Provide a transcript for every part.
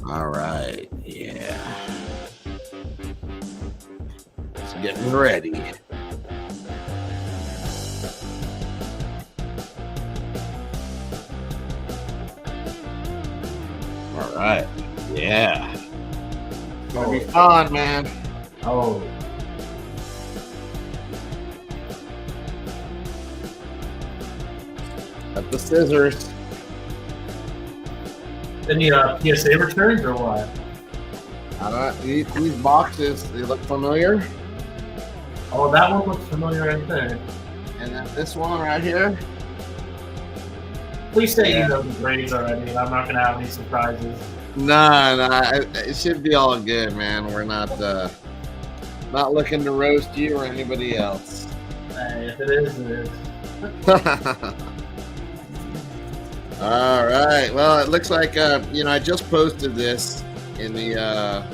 All right. Yeah. It's getting ready. All right. Yeah. It's gonna be fun, man. Oh, Got the scissors. any PSA returns or what? These boxes, they look familiar. Oh, that one looks familiar right there. And then this one right here. Please say Yeah. you know the grades already. I'm not gonna have any surprises. Nah, it should be all good, man. We're not looking to roast you or anybody else. Hey, if it is, it is. All right. Well, it looks like I just posted this in the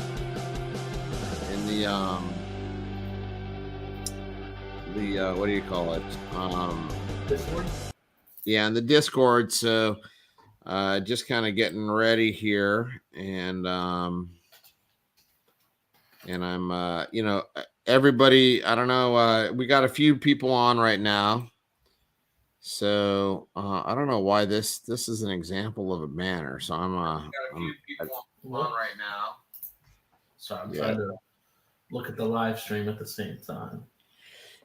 what do you call it? Discord? Yeah, in the Discord. So just kind of getting ready here, and I'm everybody. I don't know. We got a few people on right now. So I don't know why this is an example of a banner. So I'm got a few people on right now. So I'm trying to look at the live stream at the same time.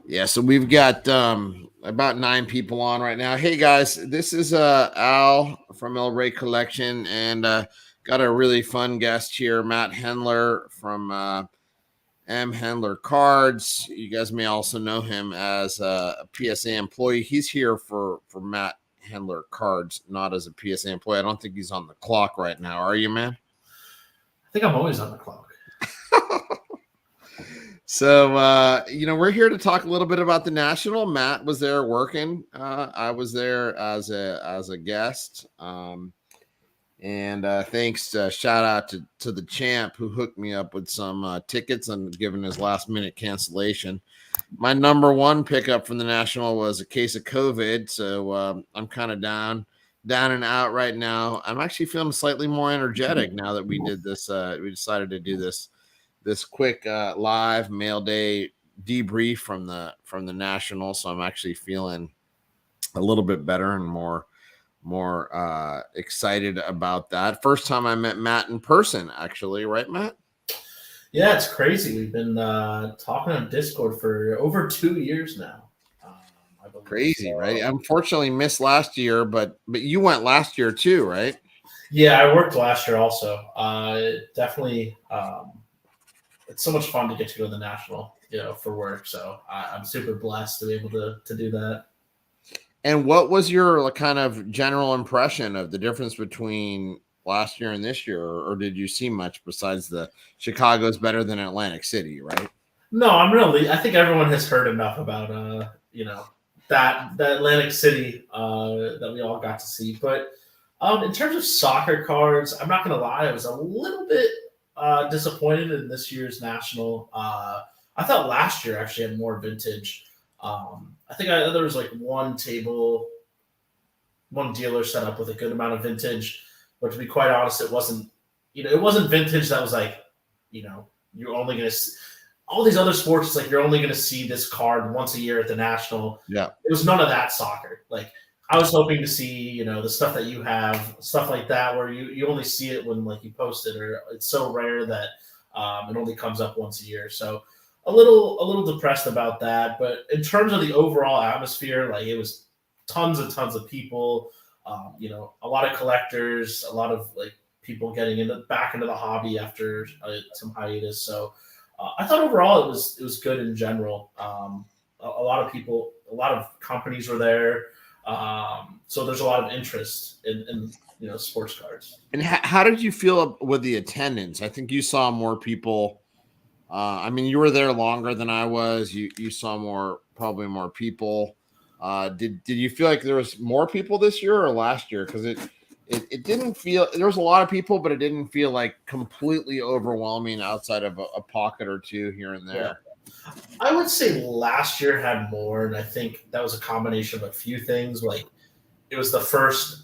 Yeah, so we've got about 9 people on right now. Hey guys, this is Al from El Rey Collection, and got a really fun guest here, Matt Hendler from M Hendler Cards. You guys may also know him as a PSA employee. He's here for Matt Hendler Cards, not as a PSA employee. I don't think he's on the clock right now. Are you, man? I think I'm always on the clock. So, we're here to talk a little bit about the National. Matt was there working. I was there as a guest. And thanks, shout out to the champ who hooked me up with some tickets and given his last minute cancellation. My number one pickup from the National was a case of COVID. So I'm kind of down and out right now. I'm actually feeling slightly more energetic now that we did this. We decided to do this quick live mail day debrief from the National. So I'm actually feeling a little bit better and more excited about that. First time I met Matt in person, actually, right, Matt? Yeah, it's crazy. We've been talking on Discord for over 2 years now. I believe. Crazy, right? Unfortunately, missed last year, but you went last year too, right? Yeah, I worked last year also. Definitely, it's so much fun to get to go to the National, for work. So I'm super blessed to be able to do that. And what was your kind of general impression of the difference between last year and this year, or did you see much besides the Chicago's better than Atlantic City, right? No, I think everyone has heard enough about that Atlantic City that we all got to see. But in terms of soccer cards, I'm not gonna lie, I was a little bit disappointed in this year's National. I thought last year actually had more vintage. I think there was like one dealer set up with a good amount of vintage, but to be quite honest, it wasn't vintage that was like, you're only going to see all these other sports. It's like, you're only going to see this card once a year at the National. Yeah. It was none of that soccer. Like, I was hoping to see, the stuff that you have, stuff like that, where you only see it when like you post it, or it's so rare that it only comes up once a year. So a little depressed about that. But in terms of the overall atmosphere, like, it was tons of people, a lot of collectors, a lot of like people getting back into the hobby after some hiatus. So I thought overall it was good in general. A lot of people, a lot of companies were there. So there's a lot of interest in sports cards. And how did you feel with the attendance? I think you saw more people. I mean, you were there longer than I was. You saw probably more people. Did you feel like there was more people this year or last year? Because it didn't feel, there was a lot of people, but it didn't feel like completely overwhelming outside of a pocket or two here and there. Yeah. I would say last year had more, and I think that was a combination of a few things. Like, it was the first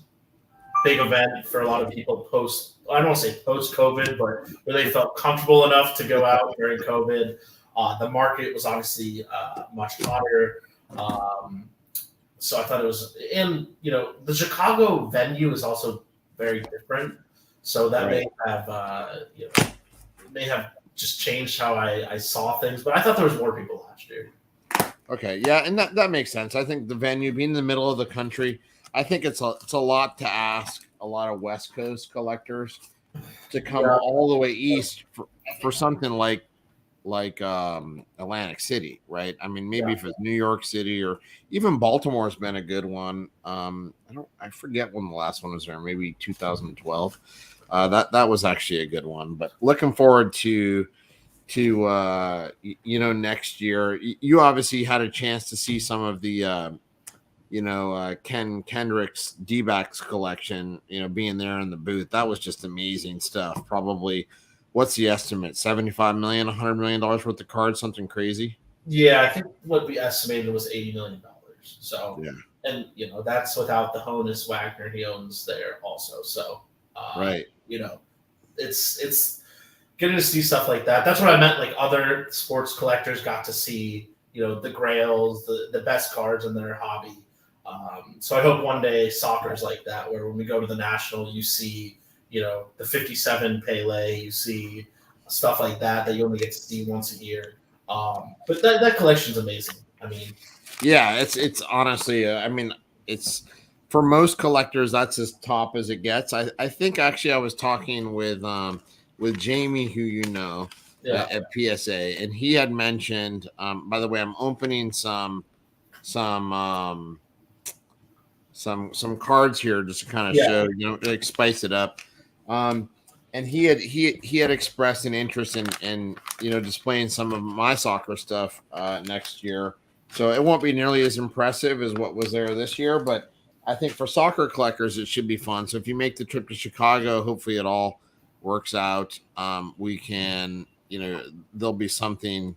big event for a lot of people post. I don't want to say post COVID, but where they felt comfortable enough to go out during COVID. The market was obviously much hotter. So I thought it was, and the Chicago venue is also very different. So that may have just changed how I saw things. But I thought there was more people last year. Okay, yeah, and that makes sense. I think the venue being in the middle of the country, I think it's a lot to ask a lot of West Coast collectors to come all the way east for something like Atlantic City, right? I mean, maybe if it's New York City or even Baltimore's been a good one. I forget when the last one was there, maybe 2012. That was actually a good one. But looking forward to next year. You obviously had a chance to see some of the Ken Kendrick's D-backs collection, being there in the booth. That was just amazing stuff. Probably, what's the estimate? 75 million, $100 million worth of cards, something crazy. Yeah, I think what we estimated was $80 million. So, and that's without the Honus Wagner he owns there also. So, right. It's getting to see stuff like that. That's what I meant. Like other sports collectors got to see, the grails, the best cards in their hobby. So I hope one day soccer's like that, where when we go to the National, you see, the 57 Pele, you see stuff like that you only get to see once a year. But that collection's amazing. I mean, yeah, it's honestly, it's for most collectors, that's as top as it gets. I think actually I was talking with Jamie, who at PSA, and he had mentioned. By the way, I'm opening some cards here just to kind of show, like spice it up. And he had expressed an interest in displaying some of my soccer stuff next year. So it won't be nearly as impressive as what was there this year, but I think for soccer collectors it should be fun. So if you make the trip to Chicago, hopefully it all works out. We can, there'll be something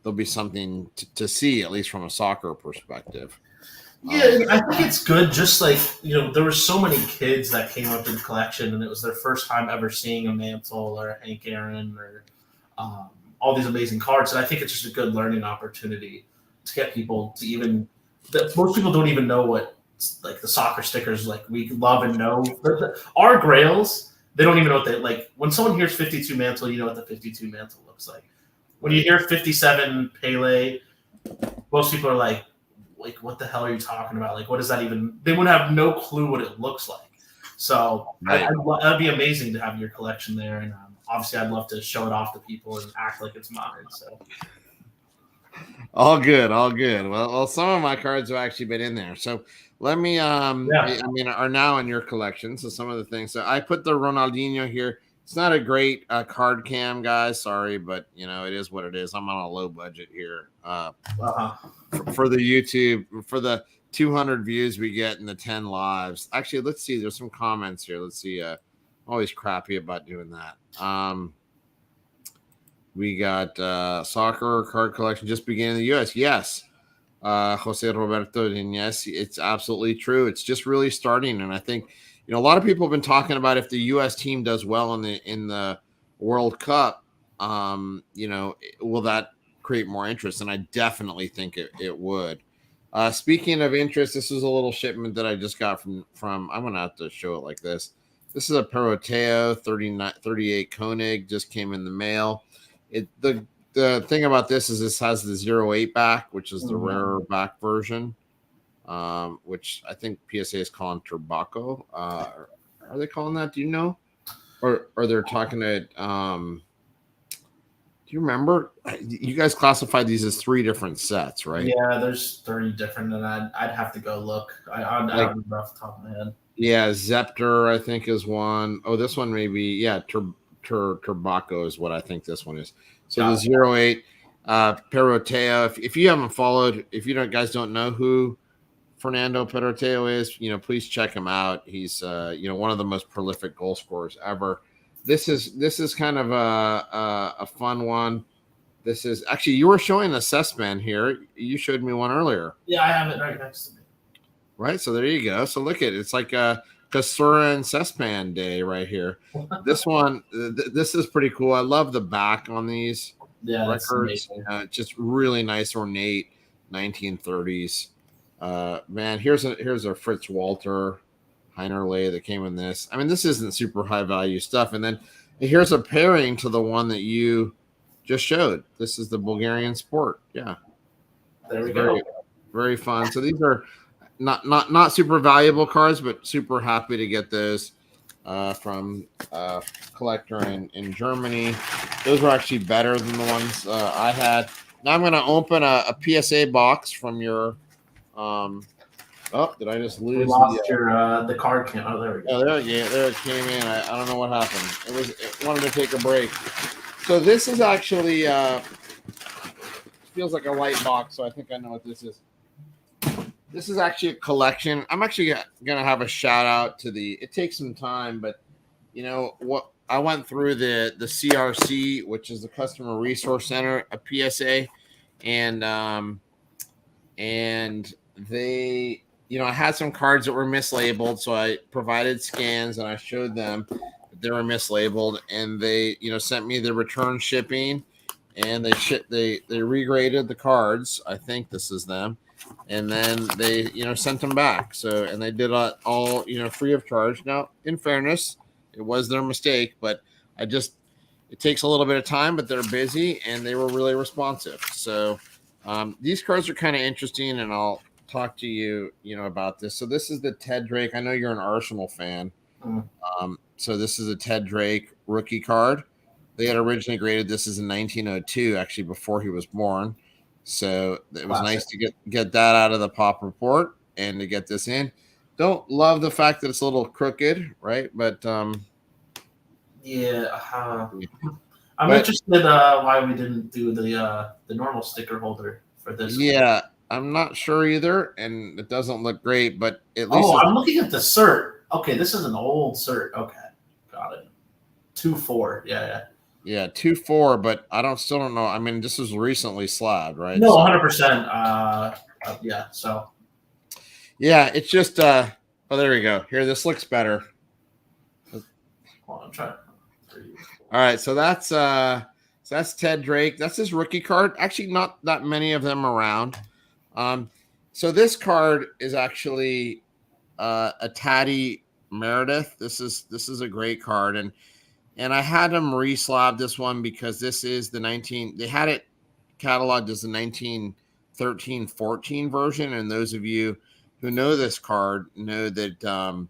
to see, at least from a soccer perspective. Yeah, I think it's good. Just like, there were so many kids that came up in the collection, and it was their first time ever seeing a Mantle or a Hank Aaron or all these amazing cards. And I think it's just a good learning opportunity to get people to even – most people don't even know what, like, the soccer stickers, like, we love and know. Our grails, they don't even know what they – like, when someone hears 52 Mantle, you know what the 52 Mantle looks like. When you hear 57 Pele, most people are like, what the hell are you talking about? Like, what does that even? They would have no clue what it looks like. So that'd be amazing to have your collection there, and obviously, I'd love to show it off to people and act like it's mine. So, all good. Well, some of my cards have actually been in there. So let me, are now in your collection. So some of the things. So I put the Ronaldinho here. It's not a great card cam, guys. Sorry, but it is what it is. I'm on a low budget here for the YouTube, for the 200 views we get in the 10 lives. Actually, let's see. There's some comments here. Let's see. I'm always crappy about doing that. We got soccer card collection just began in the U.S. Yes, Jose Roberto, and yes, it's absolutely true. It's just really starting, and I think. A lot of people have been talking about if the U.S. team does well in the World Cup, will that create more interest? And I definitely think it would. Speaking of interest, this is a little shipment that I just got from. I'm gonna have to show it like this. This is a Peroteo 38 Koenig, just came in the mail. The thing about this is this has the 08 back, which is the rarer back version. Which I think PSA is calling Turbaco. Are they calling that? Do you know? Or they're talking to do you remember? You guys classified these as 3 different sets, right? Yeah, there's 30 different, and I'd have to go look. I don't remember off the top of my head. Yeah, Zepter, I think, is one. Oh, this one maybe, yeah, Turbaco is what I think this one is. So the 08 Peroteo. If you haven't followed, if you guys don't know who Fernando Peroteo is, please check him out. He's one of the most prolific goal scorers ever. This is kind of a fun one. This is actually, you were showing a Cessman here. You showed me one earlier. Yeah, I have it right next to me. Right, so there you go. So look at it. It's like a Kasura and Cespan Day right here. This one, this is pretty cool. I love the back on these records. Just really nice, ornate 1930s. Man, here's a Fritz Walter Heinerle that came in this. I mean, this isn't super high value stuff. And then here's a pairing to the one that you just showed. This is the Bulgarian Sport. Yeah, there we go. Very fun. So these are not super valuable cards, but super happy to get those from a collector in Germany. Those were actually better than the ones I had. Now I'm going to open a PSA box from your. Oh, did I just lose? We lost the card came. Oh, there we go. Oh, there it came in. I don't know what happened. It wanted to take a break. So this is actually feels like a white box. So I think I know what this is. This is actually a collection. I'm actually gonna have a shout out to the. It takes some time, but you know what? I went through the CRC, which is the Customer Resource Center, a PSA, and they, you know, I had some cards that were mislabeled, so I provided scans and I showed them that they were mislabeled, and they, you know, sent me the return shipping, and they regraded the cards. I think this is them. And then they, you know, sent them back. So, and they did all, you know, free of charge. Now, in fairness, it was their mistake, but it takes a little bit of time, but they're busy and they were really responsive. So, these cards are kind of interesting, and I'll talk to you, you know, about this. So this is the Ted Drake. I know you're an Arsenal fan. So this is a Ted Drake rookie card. They had originally graded this as in 1902, actually before he was born. So it was nice to get that out of the pop report and to get this in. Don't love the fact that it's a little crooked, right? But I'm interested why we didn't do the normal sticker holder for this. Yeah, I'm not sure either, and it doesn't look great. But at least I'm looking at the cert. Okay, this is an old cert. Okay, got it. 2-4. Yeah, 2-4, but still don't know. I mean, this was recently slabbed, right? No, 100%. Yeah, so. Yeah, it's just, there we go. Here, this looks better. Hold on, I'm trying. All right, so that's Ted Drake. That's his rookie card. Actually, not that many of them around. So this card is actually a Taddy Meredith. This is a great card, and I had them re-slab this one because this is they had it cataloged as the 1913-14 version. And those of you who know this card know that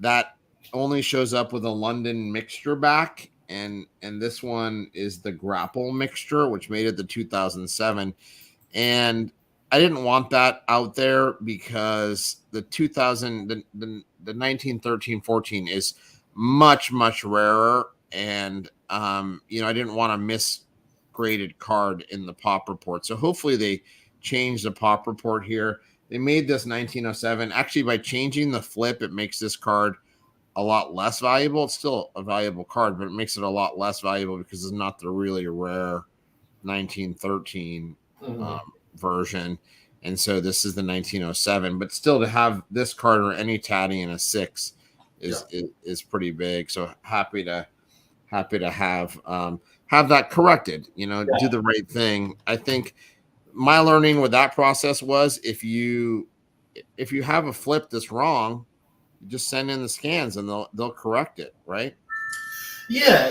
that only shows up with a London mixture back. And this one is the Grapple mixture, which made it the 2007. And I didn't want that out there because the 1913-14 is much rarer, and you know, I didn't want a misgraded card in the pop report. So hopefully they changed the pop report here. They made this 1907. Actually, by changing the flip, it makes this card a lot less valuable. It's still a valuable card, but it makes it a lot less valuable because it's not the really rare 1913 version. And so this is the 1907, but still to have this card or any Taddy in a 6 is pretty big. So happy to have that corrected, you know, do the right thing. I think my learning with that process was if you have a flip that's wrong, just send in the scans and they'll correct it, right? Yeah,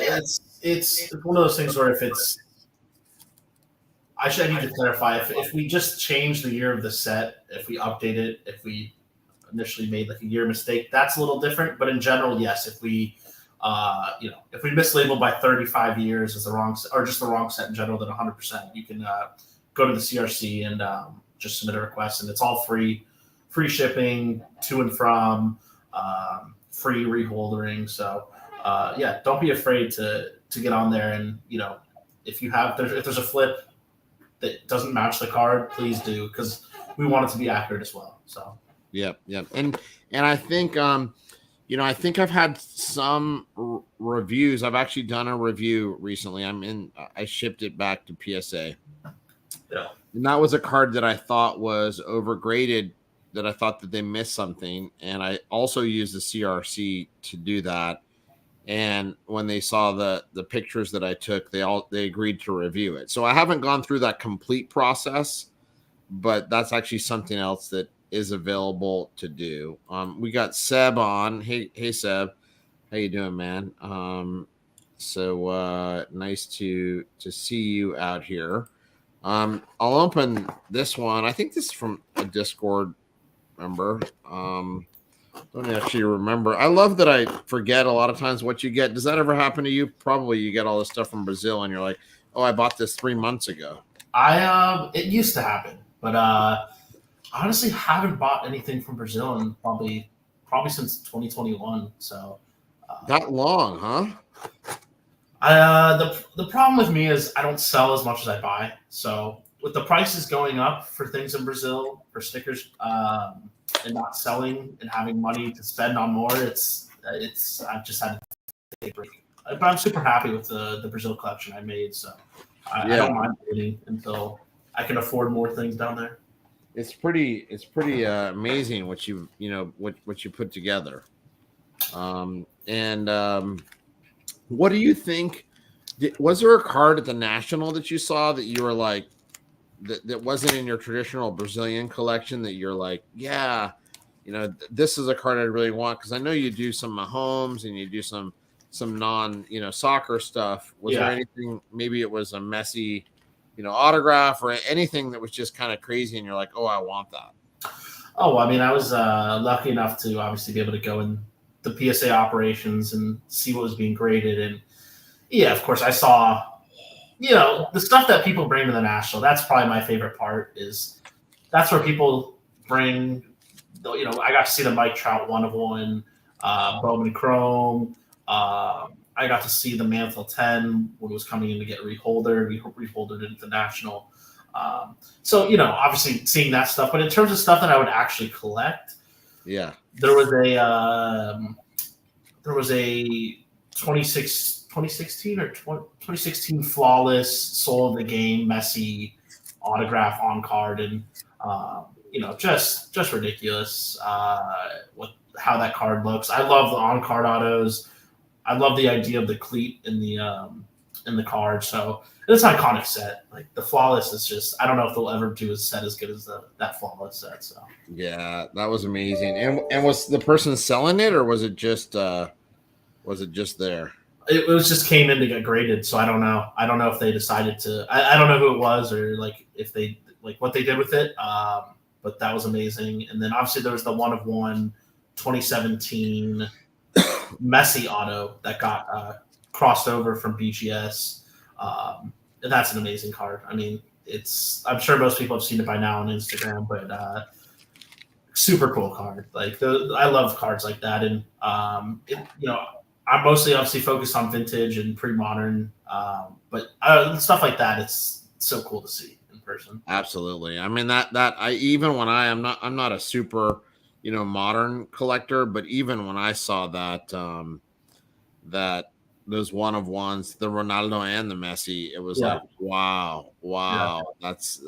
it's one of those things where if it's I need to clarify if we just change the year of the set, if we update it, if we initially made like a year mistake, that's a little different. But in general, yes, if we if we mislabeled by 35 years as the wrong set, or just the wrong set in general, then 100%. You can go to the CRC and just submit a request, and it's all free shipping to and from, free reholdering. So don't be afraid to get on there, and you know, if there's a flip that doesn't match the card, please do, because we want it to be accurate as well. So yep. And I think I think I've had some reviews. I've actually done a review recently. I shipped it back to PSA. Yeah. And that was a card that I thought was overgraded that I thought that they missed something, and I also used the CRC to do that. And when they saw the pictures that I took, they agreed to review it. So I haven't gone through that complete process, but that's actually something else that is available to do. We got Seb on. Hey Seb, how you doing, man? So nice to see you out here. I'll open this one. I think this is from a Discord member. Don't actually remember. I love that I forget a lot of times what you get. Does that ever happen to you? Probably you get all this stuff from Brazil and you're like, oh, I bought this 3 months ago. It used to happen, but honestly haven't bought anything from Brazil in probably since 2021. So that long, huh? The problem with me is I don't sell as much as I buy. So with the prices going up for things in Brazil for stickers, and not selling and having money to spend on more, it's I've just had to take a break. But I'm super happy with the Brazil collection I made. So I don't mind waiting until I can afford more things down there. It's pretty amazing what you put together. What do you think? Was there a card at the National that you saw that you were like, that wasn't in your traditional Brazilian collection that you're like, yeah, this is a card I really want? Because I know you do some Mahomes and you do some non, soccer stuff. Was there anything, maybe it was a Messi, autograph or anything that was just kind of crazy and you're like, oh, I want that? Oh, I mean, I was lucky enough to obviously be able to go in the PSA operations and see what was being graded. And yeah, of course I saw, the stuff that people bring to the National. That's probably my favorite part, is that's where people bring, I got to see the Mike Trout 1/1, Bowman Chrome. I got to see the Mantle 10 when it was coming in to get reholdered. We reholdered it at the National. So, obviously seeing that stuff. But in terms of stuff that I would actually collect, yeah, there was a 2016 or 2016 flawless soul of the game Messi autograph on card, and just ridiculous with how that card looks. I love the on card autos. I love the idea of the cleat in the card. So it's an iconic set. Like the flawless is just, I don't know if they'll ever do a set as good as that flawless set. So yeah, that was amazing. And was the person selling it, or was it just there? It was just came in to get graded. So I don't know. I don't know if they decided to. I don't know who it was, or like if they like what they did with it. But that was amazing. And then obviously there was the 1/1 2017 Messi auto that got crossed over from BGS. And that's an amazing card. I mean, I'm sure most people have seen it by now on Instagram, but super cool card. Like I love cards like that. And I'm mostly obviously focused on vintage and pre-modern, but stuff like that, it's so cool to see in person. Absolutely. I mean that I, even when I'm not a super modern collector, but even when I saw that those 1/1s, the Ronaldo and the Messi, it was like wow, that's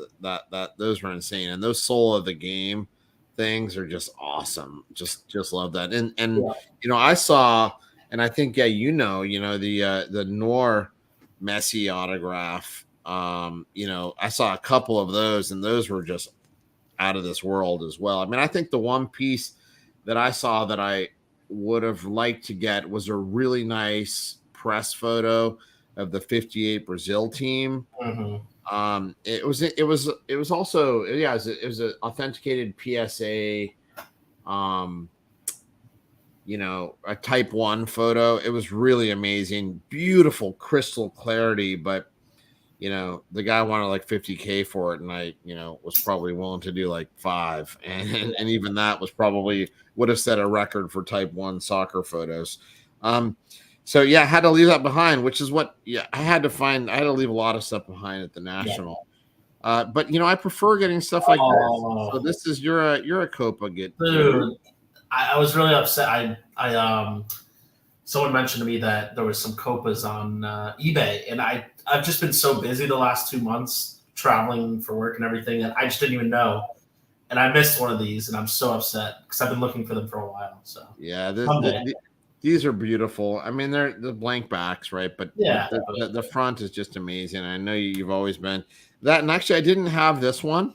those were insane. And those soul of the game things are just awesome. Just love that. And I saw, and I think the Nor Messi autograph. I saw a couple of those, and those were just out of this world as well. I mean, I think the one piece that I saw that I would have liked to get was a really nice press photo of the 58 Brazil team. Mm-hmm. It was also it was an authenticated PSA, a type 1 photo. It was really amazing, beautiful crystal clarity, but the guy wanted like $50K for it, and I was probably willing to do like 5, and even that was probably would have set a record for type 1 soccer photos. So I had to leave that behind, which is what I had to leave a lot of stuff behind at the National. But I prefer getting stuff like this. So this is you're a Copa get. Dude, I was really upset. I someone mentioned to me that there was some Copas on eBay, and I've just been so busy the last 2 months traveling for work and everything that I just didn't even know. and I missed one of these, and I'm so upset because I've been looking for them for a while. So Yeah, someday. these are beautiful. I mean, they're the blank backs, right? But Yeah. the front is just amazing. I know you've always been that. And actually, I didn't have this one,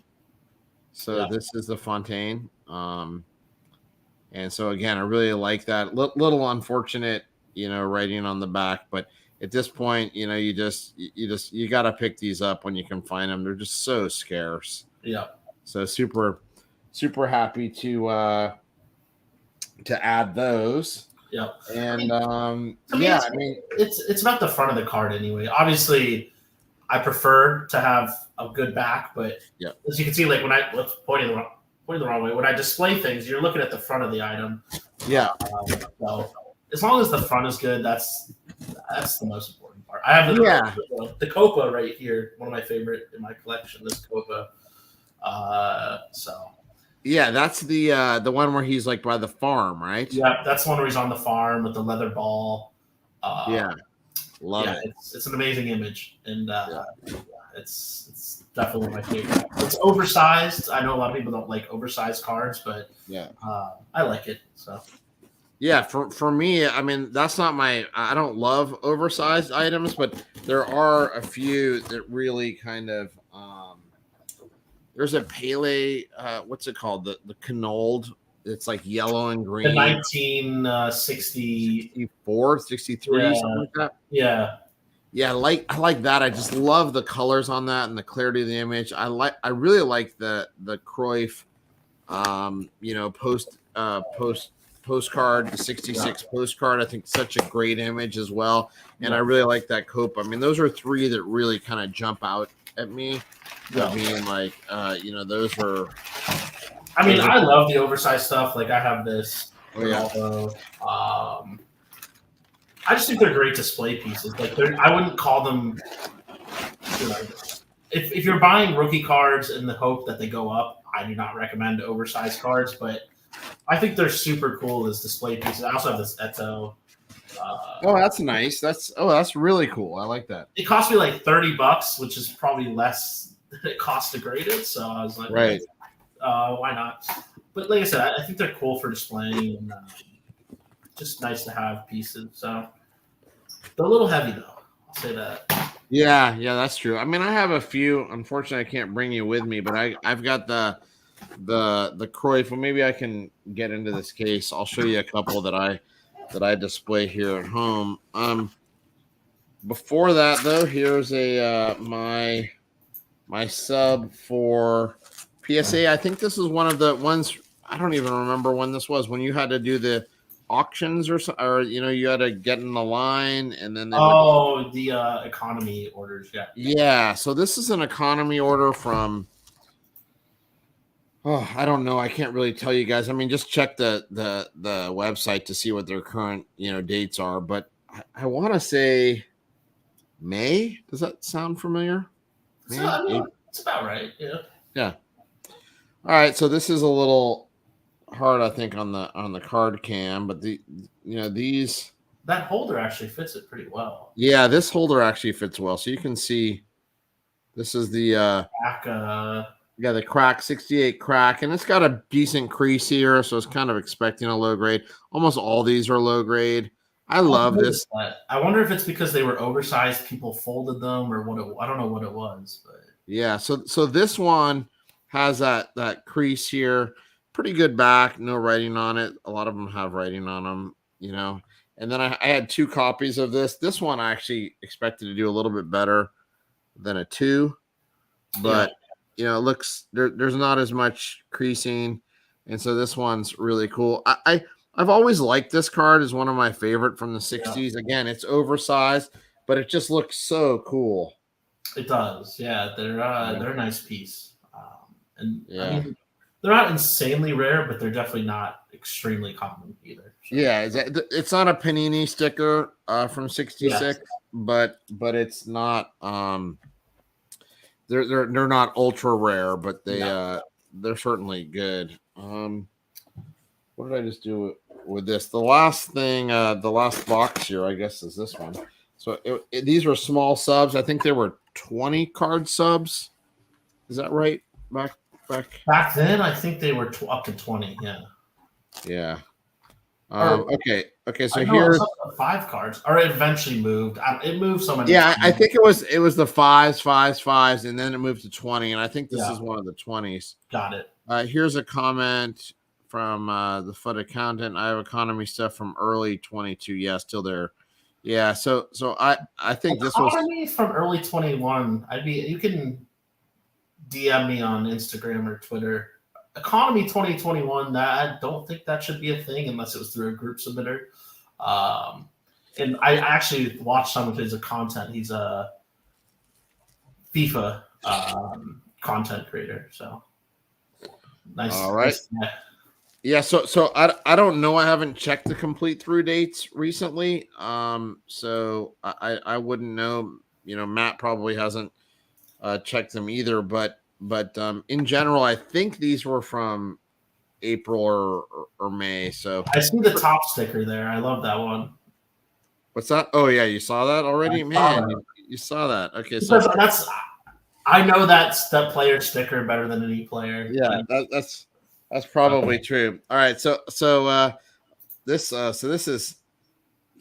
so this is the Fontaine. And so again, I really like that. Little unfortunate, writing on the back, but at this point, you got to pick these up when you can find them. They're just so scarce. Yeah. So super happy to add those. Yeah. And I mean, it's about the front of the card anyway. Obviously, I prefer to have a good back, but as you can see, like when I was pointing the wrong way, when I display things, you're looking at the front of the item. Yeah. So as long as the front is good, that's the most important part. I have the Copa right here, one of my favorite in my collection. This Copa. Yeah, that's the one where he's like by the farm, right? Yeah, that's the one where he's on the farm with the leather ball. Love it. It's an amazing image, and it's definitely one of my favorite. It's oversized. I know a lot of people don't like oversized cards, but I like it. So yeah, for me, I mean, that's not I don't love oversized items, but there are a few that really kind of. There's a Pele, what's it called? The Canold. It's like yellow and green. The 1960, 64, 63, something like that. Yeah. Yeah, I like that. I just love the colors on that and the clarity of the image. I really like the Cruyff, postcard, the 66 postcard. I think such a great image as well. And I really like that Copa. I mean, those are three that really kind of jump out at me. Being like, those were. I mean, I love the oversized stuff. Like I have this. Oh, I just think they're great display pieces. Like I wouldn't call them. If you're buying rookie cards in the hope that they go up, I do not recommend oversized cards. But I think they're super cool as display pieces. I also have this Eto. That's nice. That's really cool. I like that. It cost me like $30, which is probably less than it costs to grade it. So I was like, right. Why not? But like I said, I think they're cool for displaying and just nice to have pieces. So they're a little heavy though. I'll say that. Yeah, that's true. I mean, I have a few. Unfortunately, I can't bring you with me, but I've got the Cruyff. Well, maybe I can get into this case. I'll show you a couple that I display here at home. Before that though, here's a my sub for PSA. I think this is one of the ones. I don't even remember when this was. When you had to do the auctions or you had to get in the line and then the economy orders. Yeah. So this is an economy order from. Oh, I don't know. I can't really tell you guys. I mean, just check the website to see what their current dates are. But I want to say May. Does that sound familiar? It's about right. Yeah. Yeah. All right. So this is a little hard, I think, on the card cam, but these. That holder actually fits it pretty well. Yeah, this holder actually fits well. So you can see, this is the back. The crack 68 crack, and it's got a decent crease here, so it's kind of expecting a low grade. Almost all these are low grade. I love this. I wonder if it's because they were oversized, people folded them, or what? I don't know what it was, but yeah. So this one has that crease here, pretty good back, no writing on it. A lot of them have writing on them, And then I had two copies of this. This one I actually expected to do a little bit better than a 2, but. Yeah. It looks there's not as much creasing, and so this one's really cool. I've always liked this card as one of my favorite from the 60s. Again, it's oversized, but it just looks so cool. It does, yeah. They're a nice piece, I mean, they're not insanely rare, but they're definitely not extremely common either. So. Yeah, it's not a Panini sticker from '66, but it's not. They're not ultra rare, but they're certainly good. What did I just do with this? The last thing, the last box here, I guess, is this one. So these were small subs. I think there were 20 card subs. Is that right? Back Back then, I think they were up to 20. Yeah. Yeah. Or- Okay. So I know here's it was up to 5 cards, or it eventually moved. It moved so many yeah. times. I think it was the fives, and then it moved to 20, and I think this Yeah. is one of the 20s. Got it. Here's a comment from the Foot Accountant. I have economy stuff from early 22. Yeah, still there. Yeah. So I think this was Economy from early 21. You can DM me on Instagram or Twitter. Economy 2021. I don't think that should be a thing unless it was through a group submitter. And I actually watched some of his content. He's a FIFA content creator. So nice. all right. Nice. Yeah, so I don't know. I haven't checked the complete through dates recently. So I wouldn't know. Matt probably hasn't checked them either. But in general, I think these were from April or May. So I see the top sticker there. I love that one. what's that? Oh yeah, you saw that already, man. You saw that. Okay, so because I know that's that player sticker better than any player. Yeah, that's probably true. All right, so this is,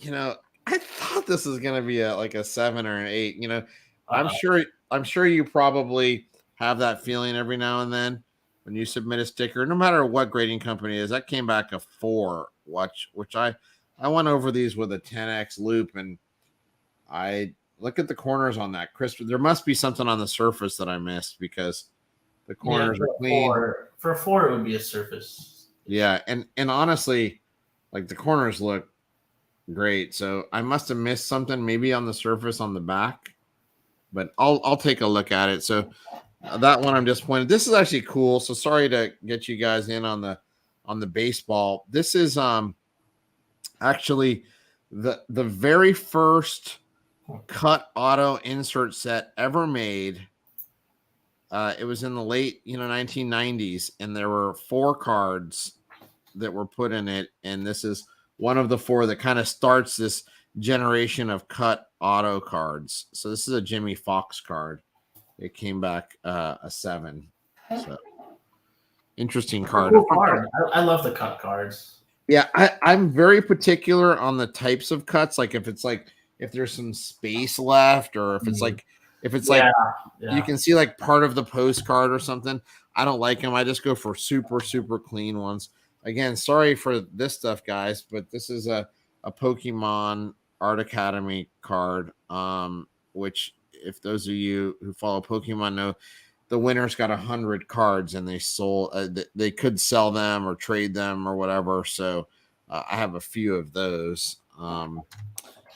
I thought this was gonna be like a 7 or an 8. I'm sure you probably have that feeling every now and then when you submit a sticker, no matter what grading company it is. That came back a 4, which I went over these with a 10x loop, and I look at the corners on that crisp. There must be something on the surface that I missed, because the corners are clean. For a 4, it would be a surface. Yeah, and honestly, like, the corners look great. So I must have missed something, maybe on the surface on the back, but I'll take a look at it. So that one I'm disappointed. This is actually cool. So sorry to get you guys in on the baseball. This is actually the very first cut auto insert set ever made. It was in the late 1990s, and there were 4 cards that were put in it, and this is one of the 4 that kind of starts this generation of cut auto cards. So this is a Jimmy Fox card. It came back a 7. So interesting card. Cool card. I love the cut cards. Yeah, I'm very particular on the types of cuts. Like if there's some space left, or if it's like you can see like part of the postcard or something. I don't like them. I just go for super, super clean ones. Again, sorry for this stuff, guys, but this is a Pokemon Art Academy card, which, if those of you who follow Pokemon know, the winner's got 100 cards, and they could sell them or trade them or whatever. So I have a few of those.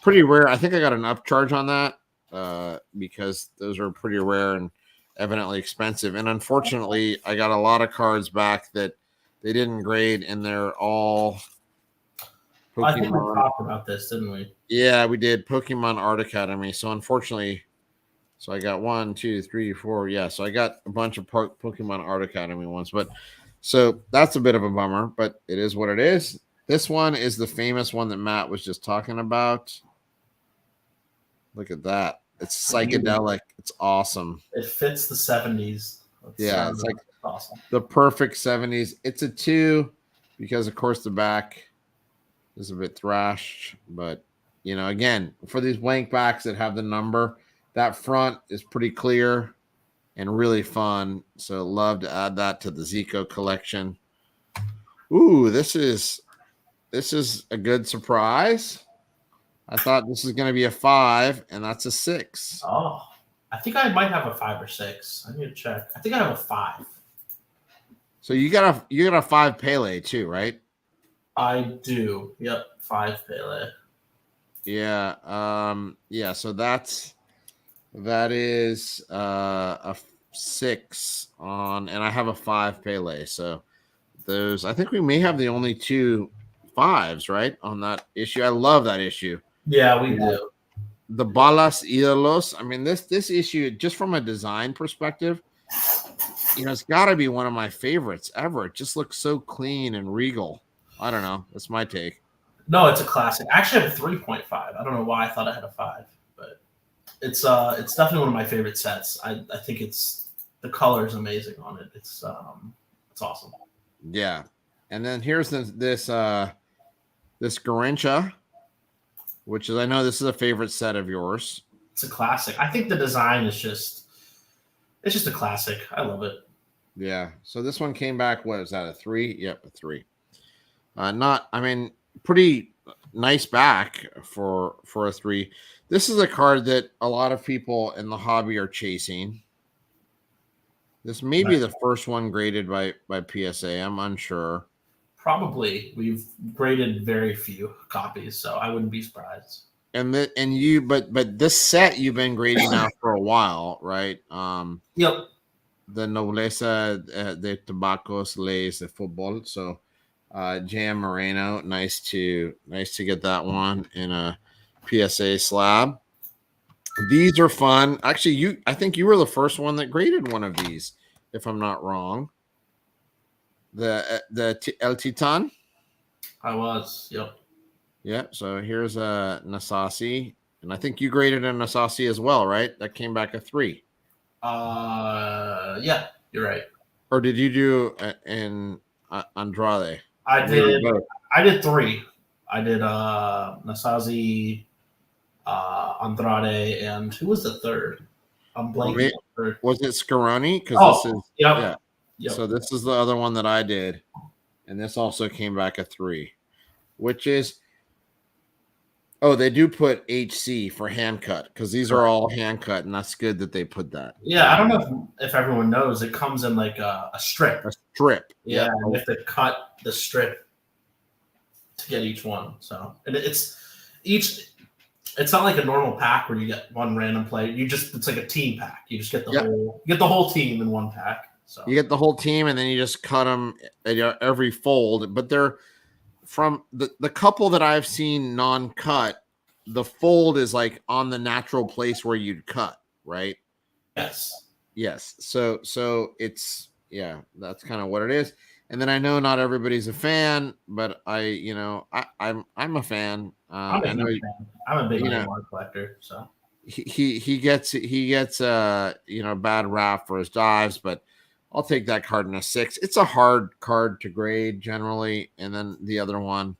Pretty rare. I think I got an upcharge on that because those are pretty rare and evidently expensive. And unfortunately, I got a lot of cards back that they didn't grade, and they're all Pokemon. I think we talked about this, didn't we? Yeah, we did. Pokemon Art Academy. So unfortunately, I got 1, 2, 3, 4. Yeah, so I got a bunch of Pokemon Art Academy ones. But so that's a bit of a bummer, but it is what it is. This one is the famous one that Matt was just talking about. Look at that. It's psychedelic. It's awesome. It fits the 70s. It's like awesome. The perfect 70s. It's a 2 because, of course, the back is a bit thrashed. But, again, for these blank backs that have the number, that front is pretty clear and really fun. So love to add that to the Zico collection. Ooh, this is a good surprise. I thought this was going to be a 5, and that's a 6. Oh, I think I might have a 5 or 6. I need to check. I think I have a 5. So you got a 5 Pele too, right? I do. Yep, 5 Pele. Yeah. Yeah. So that is a 6 on, and I have a 5 Pele. So those, I think we may have the only 2 5s, right, on that issue. I love that issue. Yeah, we do. The Balas Ídolos. I mean, this issue, just from a design perspective, it's got to be one of my favorites ever. It just looks so clean and regal. I don't know. That's my take. No, it's a classic. I actually have a 3.5. I don't know why I thought I had a 5, but it's definitely one of my favorite sets. I think the color is amazing on it. It's awesome. Yeah. And then here's this Garincha, which is, I know this is a favorite set of yours. It's a classic. I think the design is it's just a classic. I love it. Yeah. So this one came back. What was that? A 3? Yep, a 3. Pretty nice back for a 3. This is a card that a lot of people in the hobby are chasing. This may be the first one graded by PSA. I'm unsure. Probably. We've graded very few copies, so I wouldn't be surprised. But this set you've been grading now for a while, right? Yep. The Nobleza de Tabacos Leyes de Football. So Jan Moreno, nice to get that one in a PSA slab. These are fun. Actually, I think you were the first one that graded one of these, if I'm not wrong. The El Titan. I was. Yep. Yeah. So here's a Nasasi, and I think you graded a Nasasi as well, right? That came back a 3. Yeah, you're right. Or did you do an Andrade? I did 3. I did Nasasi, Andrade, and who was the third? I'm blanking. Was it Scaroni? Because this is Yep. So this is the other one that I did, and this also came back a 3, which is they do put HC for hand cut because these are all hand cut, and that's good that they put that. Yeah, I don't know if everyone knows it comes in like a strip. A strip. Yeah, and you have to cut the strip to get each one. So and it's not like a normal pack where you get one random player. It's like a team pack. You just get the whole team in one pack. So you get the whole team, and then you just cut them at every fold. But they're from the couple that I've seen non-cut. The fold is like on the natural place where you'd cut, right? Yes. So it's that's kind of what it is. And then I know not everybody's a fan, but I'm a fan. I'm a big Neymar collector, so he gets bad rap for his dives, but I'll take that card in a 6. It's a hard card to grade generally, and then the other one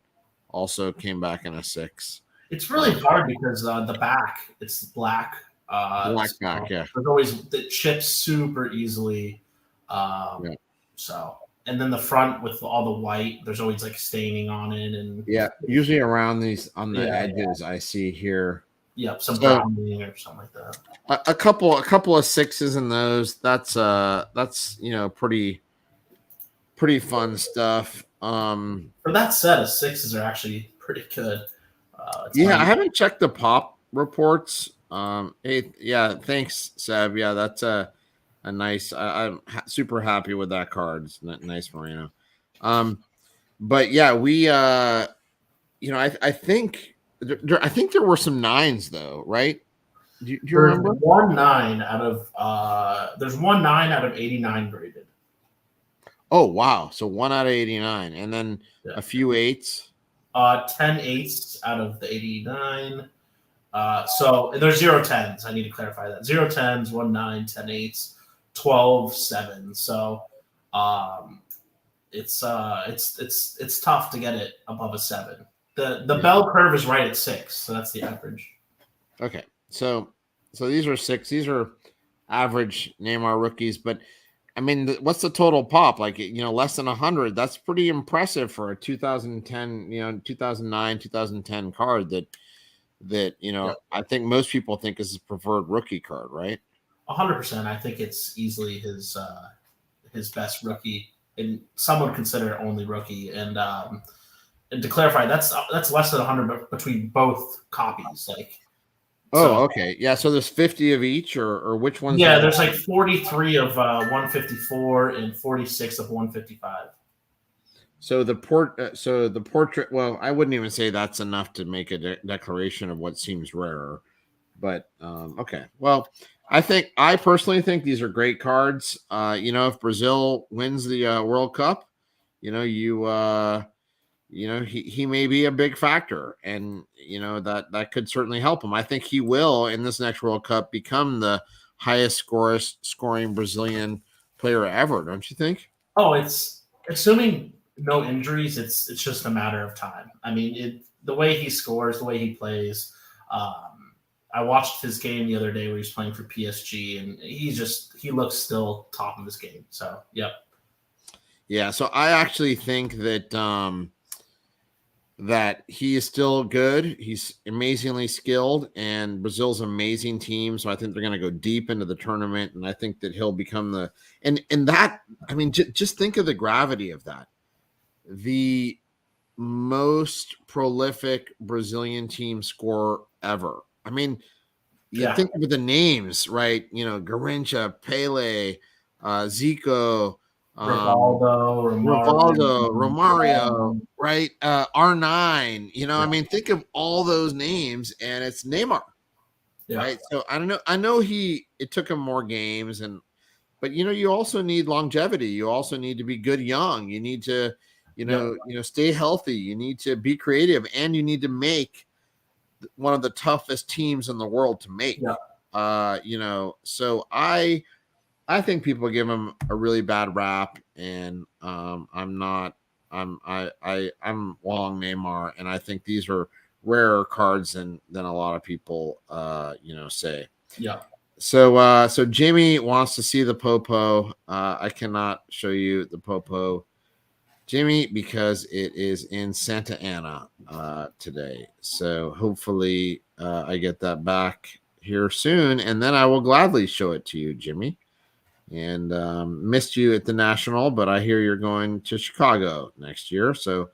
also came back in a 6. It's really hard because the back, it's black. Black back, yeah. There's always the chips super easily. So, and then the front with all the white, there's always like staining on it, and usually around these on the edges, I see here. Yep, some browning or something like that. A couple of 6s in those. That's pretty fun stuff. For that set, 6s are actually pretty good. I haven't checked the pop reports. Thanks, Seb. Yeah, that's a nice. I'm super happy with that card. It's nice Moreno. But yeah, we I think there were some 9s though, right? Do you remember? There's one 9 out of 89 graded. Oh wow! So 1 out of 89, and then a few 8s. 10 8s out of the 89. So there's 0 10s. I need to clarify that. 0 10s, 1 9, 10 8s, 12 7s. So it's tough to get it above a 7. The bell curve is right at 6, so that's the average. Okay, so these are 6. These are average Neymar rookies, but I mean, what's the total pop? Like, less than 100. That's pretty impressive for a 2010, 2009, 2010 card that I think most people think is his preferred rookie card, right? 100%. I think it's easily his best rookie, and some would consider it only rookie. And to clarify, that's less than 100 between both copies. Okay. Yeah, so there's 50 of each, or which ones? Yeah, there's like 43 of 154 and 46 of 155. So the portrait. Well, I wouldn't even say that's enough to make a declaration of what seems rarer, but okay. Well, I personally think these are great cards. If Brazil wins the World Cup, he may be a big factor, and that could certainly help him. I think he will in this next World Cup become the highest scoring Brazilian player ever, don't you think? Oh, it's assuming no injuries. It's just a matter of time. I mean, the way he scores, the way he plays. Um, I watched his game the other day where he's playing for PSG, and he looks still top of his game. So, yep. Yeah, so I actually think that that he is still good. He's amazingly skilled, and Brazil's an amazing team. So I think they're going to go deep into the tournament, and I think that he'll become the and that. I mean, just think of the gravity of that. The most prolific Brazilian team scorer ever. I mean, you think of the names, right? You know, Garrincha, Pele, Zico. Rivaldo, Romario, right? R9, you know, I mean, think of all those names, and it's Neymar, right? So I don't know. I know it took him more games, but you know, you also need longevity. You also need to be good young. You need to, stay healthy. You need to be creative, and you need to make one of the toughest teams in the world to make. So I think people give him a really bad rap, and I'm long Neymar, and I think these are rarer cards than a lot of people say. Yeah. So Jimmy wants to see the Popo. I cannot show you the Popo, Jimmy, because it is in Santa Ana today. So hopefully I get that back here soon, and then I will gladly show it to you, Jimmy. And missed you at the National, but I hear you're going to Chicago next year. So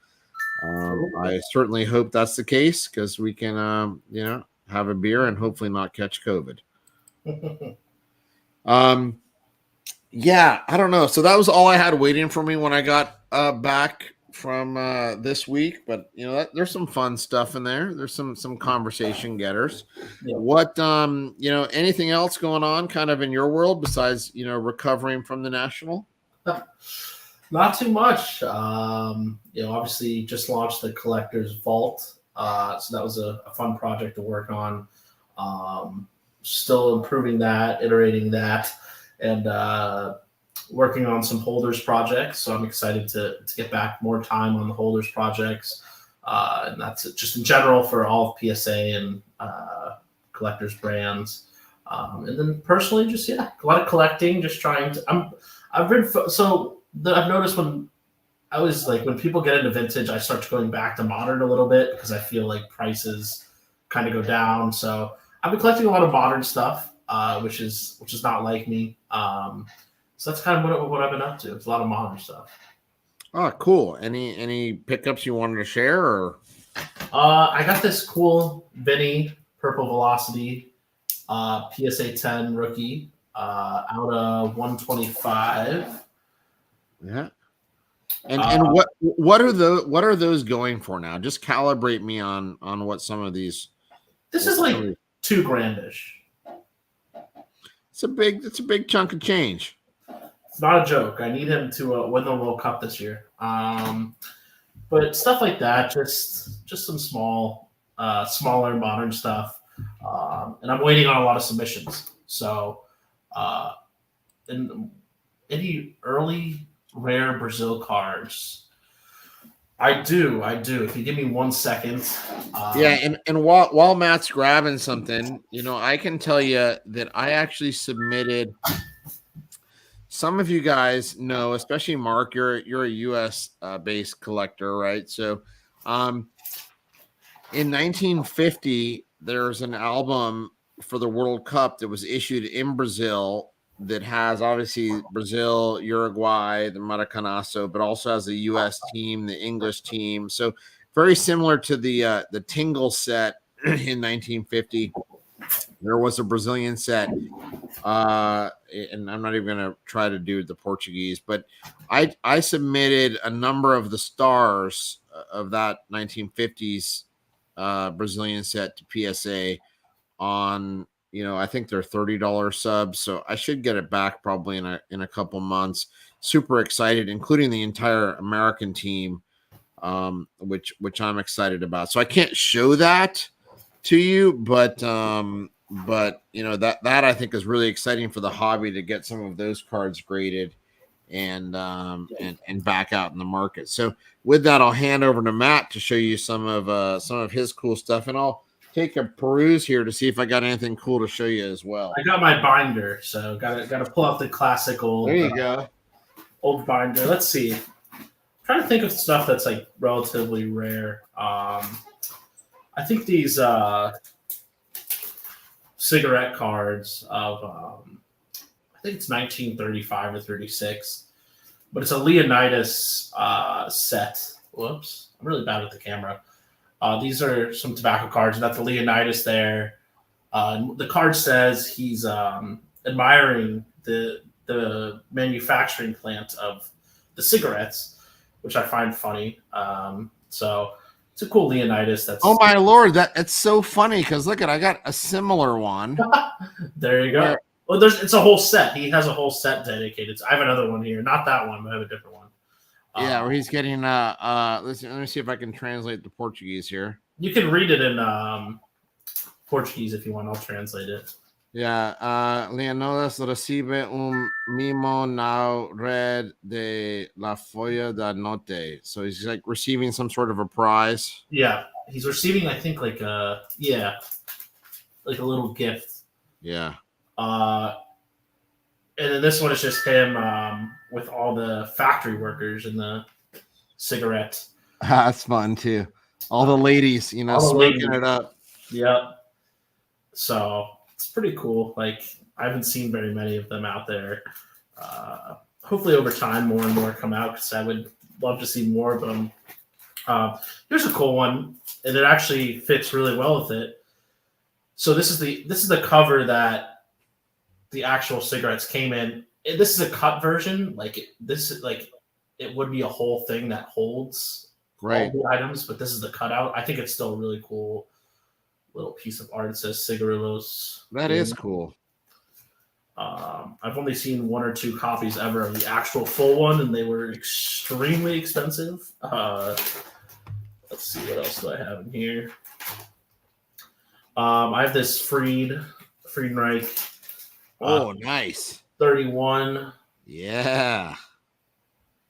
I certainly hope that's the case, because we can, have a beer and hopefully not catch COVID. Yeah, I don't know. So that was all I had waiting for me when I got back from this week. But there's some fun stuff in there. There's some conversation getters. Yeah. What anything else going on kind of in your world besides recovering from the National? Not too much. Obviously just launched the Collector's Vault. So that was a fun project to work on. Still improving that, iterating that, and working on some holders projects. So I'm excited to get back more time on the holders projects. And that's it, just in general for all of PSA and collectors brands. And then personally, just, a lot of collecting, just trying to, I've noticed when when people get into vintage, I start going back to modern a little bit because I feel like prices kind of go down. So I've been collecting a lot of modern stuff, which is not like me. So that's kind of what I've been up to. It's a lot of modern stuff. Oh, cool. Any pickups you wanted to share? Or I got this cool Vinny Purple Velocity PSA 10 rookie out of 125. Yeah. And what are those going for now? Just calibrate me on what some of these. This is like $2,000-ish. It's a big chunk of change. It's not a joke. I need him to win the World Cup this year. But stuff like that, just some smaller modern stuff. And I'm waiting on a lot of submissions. So, and any early rare Brazil cards, I do. If you give me 1 second. And while Matt's grabbing something, I can tell you that I actually submitted. Some of you guys know, especially Mark, you're a U.S. Based collector, right? So, in 1950, there's an album for the World Cup that was issued in Brazil that has obviously Brazil, Uruguay, the Maracanazo, but also has the U.S. team, the English team. So very similar to the Tingle set in 1950. There was a Brazilian set, and I'm not even going to try to do the Portuguese, but I submitted a number of the stars of that 1950s Brazilian set to PSA on, I think they're $30 subs, so I should get it back probably in a couple months. Super excited, including the entire American team, which I'm excited about. So I can't show that to you, but but that I think is really exciting for the hobby to get some of those cards graded and back out in the market. So with that, I'll hand over to Matt to show you some of his cool stuff, and I'll take a peruse here to see if I got anything cool to show you as well. I got my binder, so gotta pull out the classic old. There you go. Old binder. Let's see. I'm trying to think of stuff that's like relatively rare. I think these cigarette cards of I think it's 1935 or 36, but it's a Leonidas set. Whoops, I'm really bad with the camera. These are some tobacco cards, and that's the Leonidas there. The card says he's admiring the manufacturing plant of the cigarettes, which I find funny. So it's a cool Leonidas. That's oh my lord, it's so funny because look I got a similar one. There you go. Well, it's a whole set. He has a whole set dedicated. I have another one here, not that one, but I have a different one. Yeah, where he's getting let me see if I can translate the Portuguese here. You can read it in Portuguese if you want. I'll translate it. Yeah, Leonidas recibe mimo na red de la folla da note. So he's like receiving some sort of a prize. Yeah, he's receiving, I think, like a little gift. Yeah. And then this one is just him with all the factory workers and the cigarette. That's fun too. All the ladies, smoking it up. Yep. So it's pretty cool. Like, I haven't seen very many of them out there. Hopefully over time more and more come out, because I would love to see more. But here's a cool one, and it actually fits really well with it. So this is the cover that the actual cigarettes came in. This is a cut version. It would be a whole thing that holds all the items, but this is the cutout. I think it's still a really cool little piece of art. It says Cigarillos. That is cool. I've only seen one or two copies ever of the actual full one, and they were extremely expensive. Let's see, what else do I have in here? I have this Friedenreich. Oh, nice. 31. Yeah.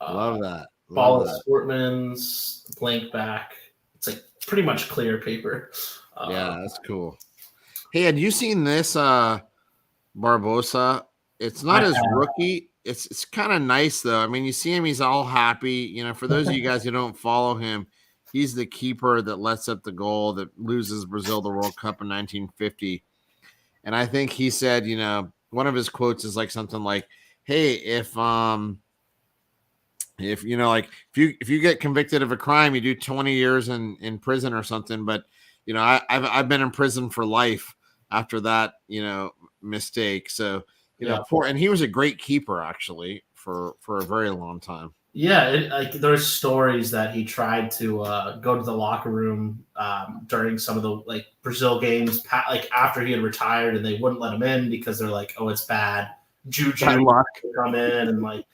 Love that. Ball of Sportman's, blank back. It's like pretty much clear paper. Yeah, that's cool. Hey, had you seen this Barbosa? It's not his rookie. It's kind of nice though. I mean, you see him, he's all happy. For those of you guys who don't follow him, he's the keeper that lets up the goal that loses Brazil the World Cup in 1950. And I think he said, one of his quotes is like something like, "Hey, if you get convicted of a crime, you do 20 years in prison or something. But I've been in prison for life after that mistake. So poor, and he was a great keeper actually for a very long time. Yeah, there's stories that he tried to go to the locker room during some of the Brazil games, after he had retired, and they wouldn't let him in because they're like, "Oh, it's bad juju to come in," and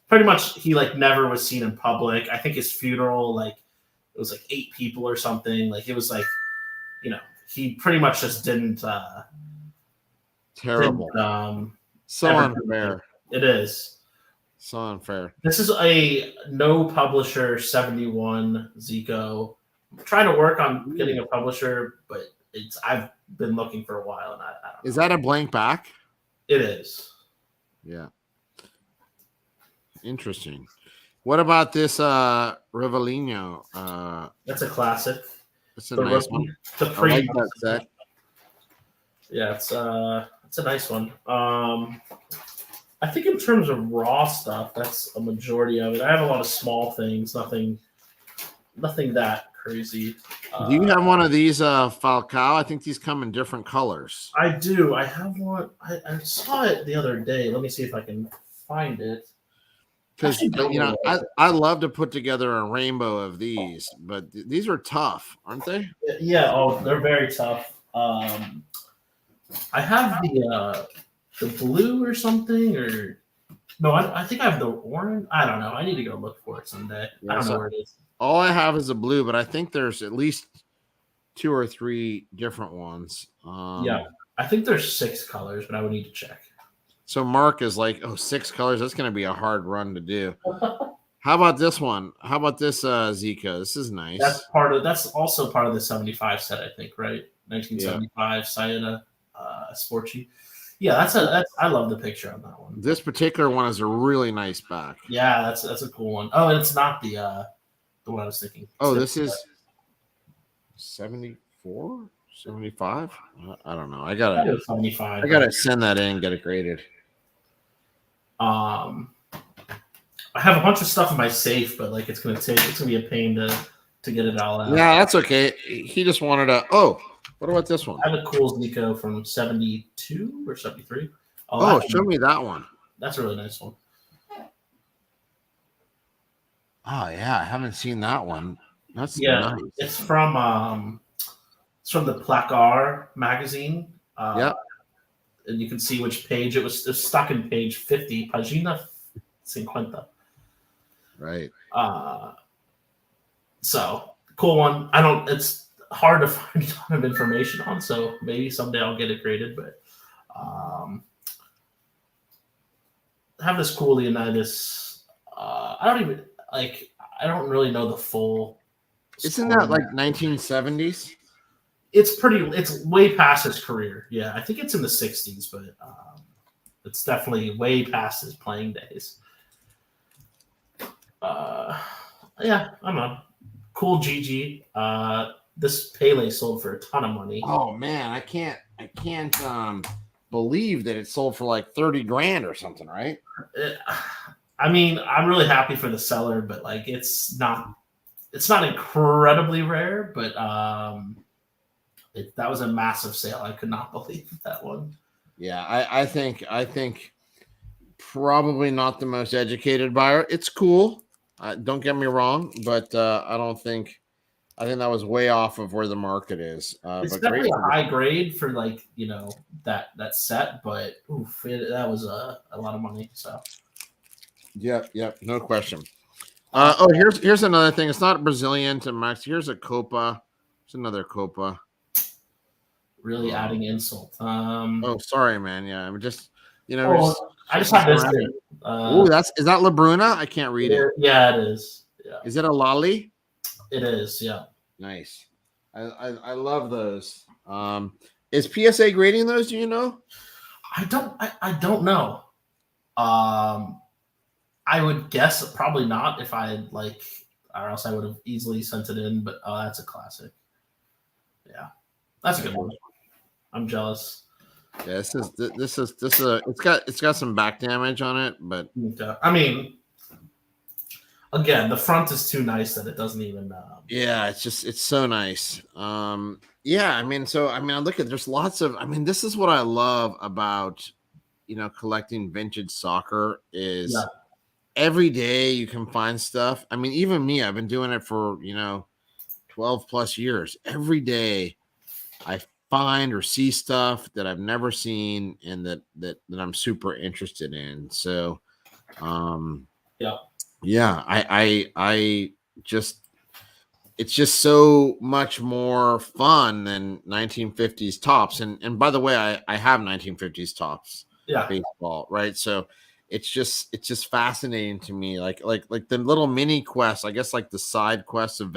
pretty much he never was seen in public. I think his funeral, it was 8 people or something. It was he pretty much just didn't. Terrible. So unfair. It is. So unfair. This is a no publisher 71 Zico. I'm trying to work on getting a publisher, but I've been looking for a while, and I don't know. Is that a blank back? It is. Yeah. Interesting. What about this Rivellino? That's a classic. It's a nice one. The I like that set. Yeah, it's a nice one. I think in terms of raw stuff, that's a majority of it. I have a lot of small things, nothing that crazy. Do you have one of these Falcao? I think these come in different colors. I do. I have one. I saw it the other day. Let me see if I can find it. Because I love to put together a rainbow of these, but these are tough, aren't they? Yeah. Oh, they're very tough. I have the blue or something, or no, I think I have the orange. I don't know. I need to go look for it someday. Yeah, I don't know where it is. All I have is a blue, but I think there's at least 2 or 3 different ones. Yeah. I think there's 6 colors, but I would need to check. So Mark is like, oh, 6 colors. That's going to be a hard run to do. How about this one? How about this Zika? This is nice. That's also part of the 75 set, I think, right? 1975 Sayona Sporty. Yeah, I love the picture on that one. This particular one is a really nice back. Yeah, that's a cool one. Oh, and it's not the one I was thinking. Oh, this is 74, 75. I don't know. I gotta 75. I gotta send that in and get it graded. I have a bunch of stuff in my safe, but like it's gonna be a pain to get it all out. Yeah, that's okay. He just wanted to. Oh, what about this one? I have a cool Nico from 72 or 73. Oh, show me that one. That's a really nice one. Oh yeah, I haven't seen that one. That's nice. It's from the Placard magazine. Yep. And you can see which page it was stuck in page 50, Pagina 50. Right. So cool one. It's hard to find a ton of information on, so maybe someday I'll get it graded, but I have this cool Leonidas. I don't really know the full. Isn't that like 1970s? It's way past his career. Yeah, I think it's in the 60s, but it's definitely way past his playing days. Yeah, I don't know. Cool GG. This Pele sold for a ton of money. Oh man, I can't believe that it sold for like 30 grand or something, right? I mean, I'm really happy for the seller, but like it's not incredibly rare, but that was a massive sale. I could not believe that one. Yeah, I think probably not the most educated buyer. It's cool. Don't get me wrong, but I think that was way off of where the market is. It's but definitely a high grade for like that set, but that was a lot of money. So. Yep, no question. Here's another thing. It's not Brazilian to Max. Here's a Copa. It's another Copa. Really adding insult. Oh, sorry, man. Yeah, I'm just I just have this. Is that La Bruna? I can't read it. Yeah, it is. Yeah. Is it a Lali? It is. Yeah. Nice. I love those. Is PSA grading those? Do you know? I don't know. I would guess probably not if I had or else I would have easily sent it in. But that's a classic. Yeah, that's a good one. I'm jealous. Yeah, this is it's got some back damage on it, but I mean, again, the front is too nice that it doesn't even. Yeah, it's so nice. Yeah, I mean, look at there's lots of. I mean, this is what I love about collecting vintage soccer is every day you can find stuff. I mean, even me, I've been doing it for 12 plus years. Every day, I find or see stuff that I've never seen and that I'm super interested in. So, I just it's just so much more fun than 1950s tops. And by the way, I have 1950s tops. Yeah, baseball, right? So it's just fascinating to me, like the little mini quests. I guess like the side quests of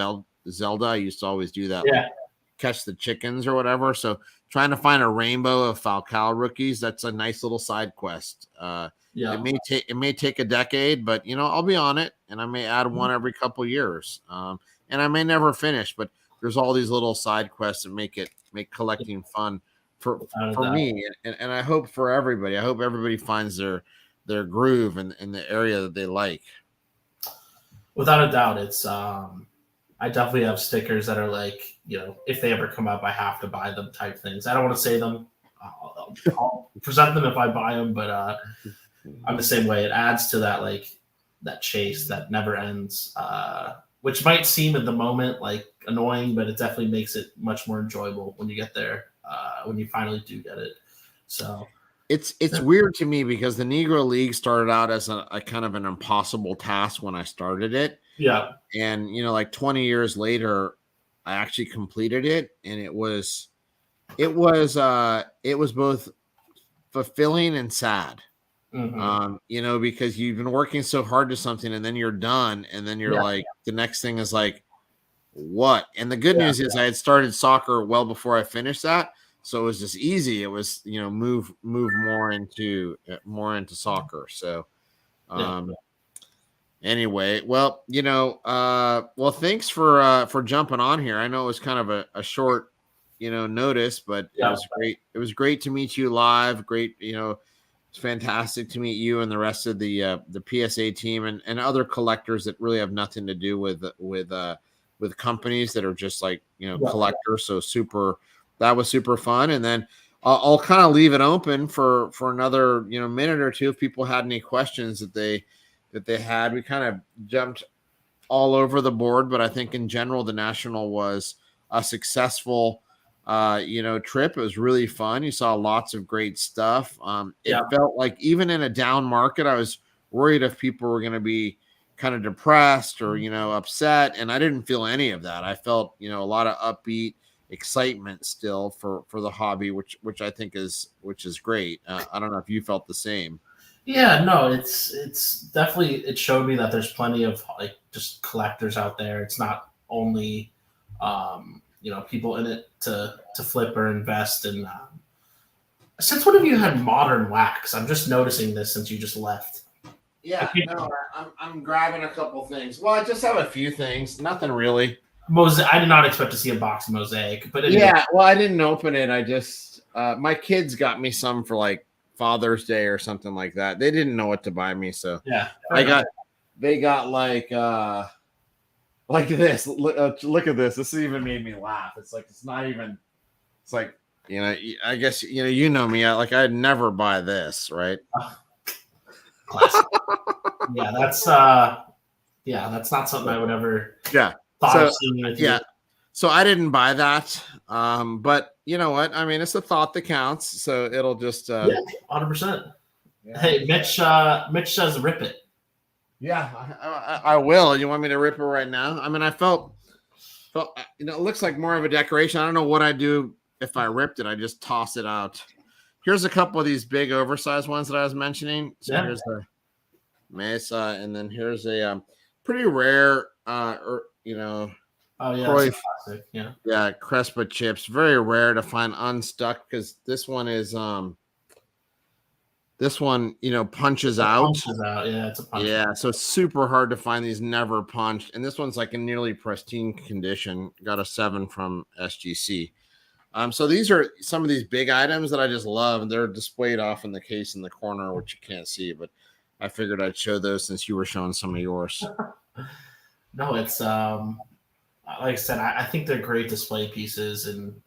Zelda. I used to always do that. Yeah. Like, catch the chickens or whatever. So trying to find a rainbow of Falcao rookies, that's a nice little side quest. It may take a decade, but I'll be on it, and I may add one every couple years. And I may never finish, but there's all these little side quests that make collecting fun for me, and I hope for everybody. I hope everybody finds their groove in the area that they like. Without a doubt, it's I definitely have stickers that are like, if they ever come up, I have to buy them type things. I don't want to say them. I'll present them if I buy them, but I'm the same way. It adds to that, that chase that never ends, which might seem at the moment annoying, but it definitely makes it much more enjoyable when you get there, when you finally do get it. So it's weird to me because the Negro League started out as a kind of an impossible task when I started it. Yeah. And 20 years later, I actually completed it, and it was it was both fulfilling and sad. Because you've been working so hard to something and then you're done, and then you're like, the next thing is like, what? And the good news is I had started soccer well before I finished that, so it was just easy. It was move more into soccer. So anyway, well, thanks for jumping on here. I know it was kind of a short notice, but it was great. It was great to meet you live. Great, it's fantastic to meet you and the rest of the PSA team and other collectors that really have nothing to do with companies that are just like collectors. So that was super fun. And then I'll kind of leave it open for another minute or two if people had any questions that they had. We kind of jumped all over the board, but I think in general the National was a successful trip. It was really fun. You saw lots of great stuff. It felt like even in a down market, I was worried if people were going to be kind of depressed or upset, and I didn't feel any of that. I felt a lot of upbeat excitement still for the hobby, which I think is great. I don't know if you felt the same. Yeah, no, it's definitely, it showed me that there's plenty of like just collectors out there. It's not only people in it to flip or invest. And since when have you had modern wax? I'm just noticing this since you just left. Yeah, no, I'm grabbing a couple things. Well, I just have a few things. Nothing really. I did not expect to see a box of Mosaic, but anyway. Yeah, well, I didn't open it. I just my kids got me some for like Father's Day or something like that. They didn't know what to buy me, so they got like this. Look at this. This even made me laugh. It's like it's like I guess you know me. I'd never buy this, right? Classic. That's not something I would ever thought of seeing with you. So I didn't buy that. But you know what? I mean, it's a thought that counts. So it'll just 100%. Yeah. Hey, Mitch says rip it. Yeah, I will. You want me to rip it right now? I mean, I felt it looks like more of a decoration. I don't know what I'd do if I ripped it. I just toss it out. Here's a couple of these big oversized ones that I was mentioning. So here's the Mesa, and then here's a pretty rare classic. Yeah, Crespa chips. Very rare to find unstuck because this one is punches out. Yeah, it's a punch. Yeah, so it's super hard to find these never punched. And this one's like in nearly pristine condition. Got a 7 from SGC. So these are some of these big items that I just love, and they're displayed off in the case in the corner, which you can't see, but I figured I'd show those since you were showing some of yours. No, it's like I said, I think they're great display pieces, and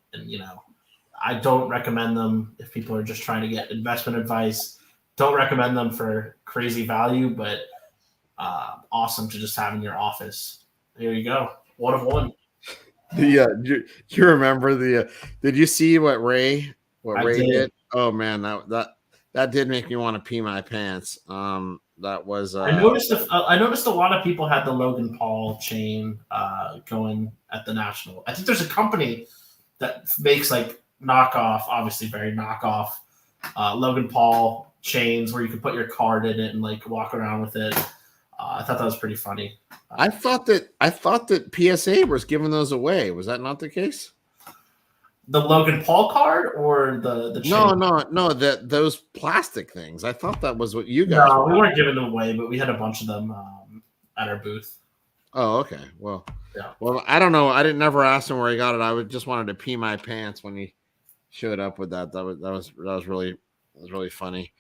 I don't recommend them if people are just trying to get investment advice. Don't recommend them for crazy value, but awesome to just have in your office. There you go. 1 of 1. Do you remember did you see what Ray did? Oh man, that did make me want to pee my pants. That was I noticed a lot of people had the Logan Paul chain going at the National. I think there's a company that makes like knockoff, obviously very knockoff Logan Paul chains where you can put your card in it and like walk around with it. I thought that was pretty funny. I thought that PSA was giving those away. Was that not the case? The Logan Paul card or the chain? No, those plastic things. I thought that was what you guys. No, we weren't giving them away, but we had a bunch of them at our booth. Oh, okay. Well, I don't know. I didn't never ask him where he got it. I just wanted to pee my pants when he showed up with that. That was really funny.